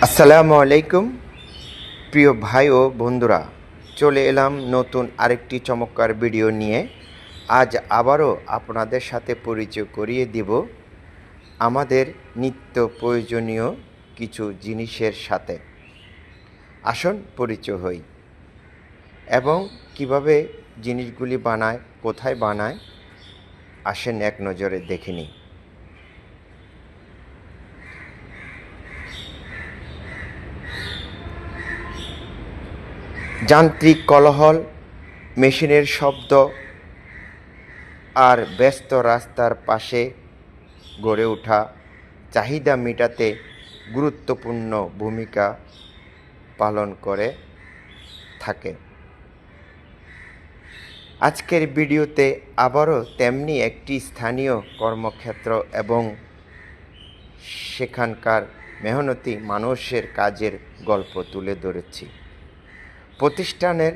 আসসালামু আলাইকুম প্রিয় ভাই ও বন্ধুরা, চলে এলাম নতুন আরেকটি চমৎকার ভিডিও নিয়ে। আজ আবারও আপনাদের সাথে পরিচয় করিয়ে দিব আমাদের নিত্য প্রয়োজনীয় কিছু জিনিসের সাথে। আসুন পরিচয় হই এবং কিভাবে জিনিসগুলি বানায়, কোথায় বানায়, আসেন এক নজরে দেখে নিই। যান্ত্রিক কোলাহল, মেশিনের শব্দ আর ব্যস্ত রাস্তার পাশে গড়ে ওঠা চাহিদা মেটাতে গুরুত্বপূর্ণ ভূমিকা পালন করে থাকে। আজকের ভিডিওতে আবারও তেমনি একটি স্থানীয় কর্মক্ষেত্র এবং সেখানকার মেহনতি মানুষের কাজের গল্প তুলে ধরেছি। প্রতিষ্ঠানের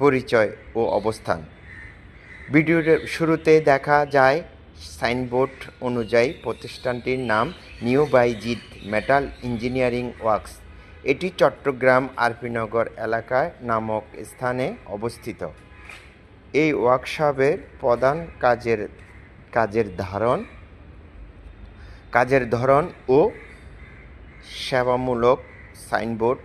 পরিচয় ও অবস্থান। ভিডিওর শুরুতে দেখা যায় সাইনবোর্ড অনুযায়ী প্রতিষ্ঠানটির নাম নিউ বাইজিৎ মেটাল ইঞ্জিনিয়ারিং ওয়ার্কস। এটি চট্টগ্রাম আরপিনগর এলাকায় নামক স্থানে অবস্থিত। এই ওয়ার্কশপের প্রধান কাজের ধরন ও সেবামূলক সাইনবোর্ড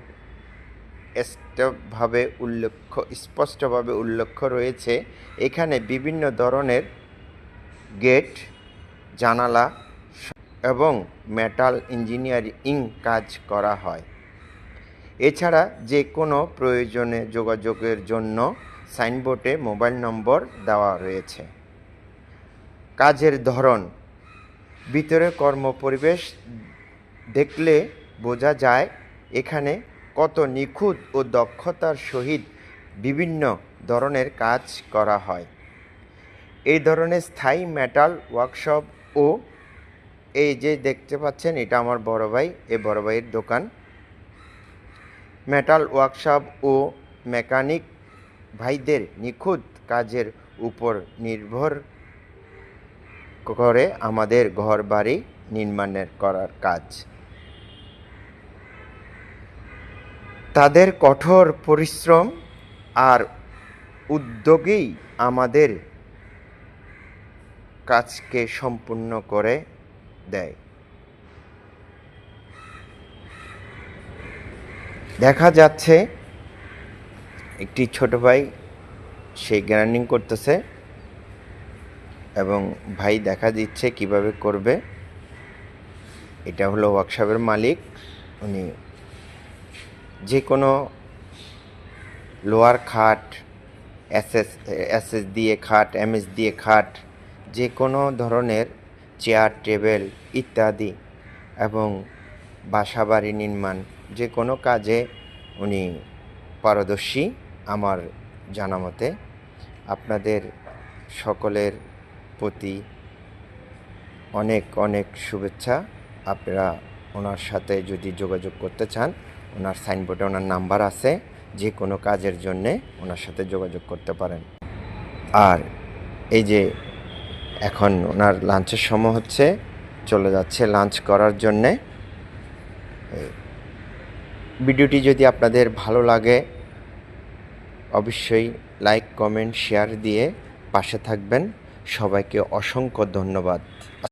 স্পষ্টভাবে উল্লেখ রয়েছে। এখানে বিভিন্ন ধরনের গেট, জানালা এবং মেটাল ইঞ্জিনিয়ারিং কাজ করা হয়। এছাড়া যে কোনো প্রয়োজনে যোগাযোগের জন্য সাইনবোর্ডে মোবাইল নম্বর দেওয়া রয়েছে। কাজের ধরন। ভিতরে কর্মপরিবেশ দেখলে বোঝা যায় এখানে কত নিখুঁত ও দক্ষতার সহিত বিভিন্ন ধরনের কাজ করা হয়। এই ধরনের স্থায়ী মেটাল ওয়ার্কশপ ও এই যে দেখতে পাচ্ছেন, এটা আমার বড় ভাই, এই বড় ভাইয়ের দোকান। মেটাল ওয়ার্কশপ ও মেকানিক ভাইদের নিখুঁত কাজের উপর নির্ভর করে আমাদের ঘর বাড়ি নির্মাণের করার কাজ। তাদের কঠোর পরিশ্রম আর উদ্যোগেই আমাদের কাজকে সম্পূর্ণ করে দেয়। দেখা যাচ্ছে একটি ছোট ভাই সে গ্রাইন্ডিং করতেছে এবং ভাই দেখা দিচ্ছে কিভাবে করবে। এটা হলো ওয়ার্কশপের মালিক। উনি যে কোনো লোয়ার খাট, এসএস দিয়ে খাট, এমএস দিয়ে খাট, যে কোনো ধরনের চেয়ার, টেবিল ইত্যাদি এবং বাসাবাড়ি নির্মাণ যে কোনো কাজে উনি পারদর্শী আমার জানা মতে। আপনাদের সকলের প্রতি অনেক অনেক শুভেচ্ছা। আপনারা ওনার সাথে যদি যোগাযোগ করতে চান, ওনার সাইনবোর্ডে ওনার নাম্বার আছে, যে কোনো কাজের জন্যে ওনার সাথে যোগাযোগ করতে পারেন। আর এই যে এখন ওনার লাঞ্চের সময় হচ্ছে, চলে যাচ্ছে লাঞ্চ করার জন্যে। ভিডিওটি যদি আপনাদের ভালো লাগে অবশ্যই লাইক, কমেন্ট, শেয়ার দিয়ে পাশে থাকবেন। সবাইকে অসংখ্য ধন্যবাদ।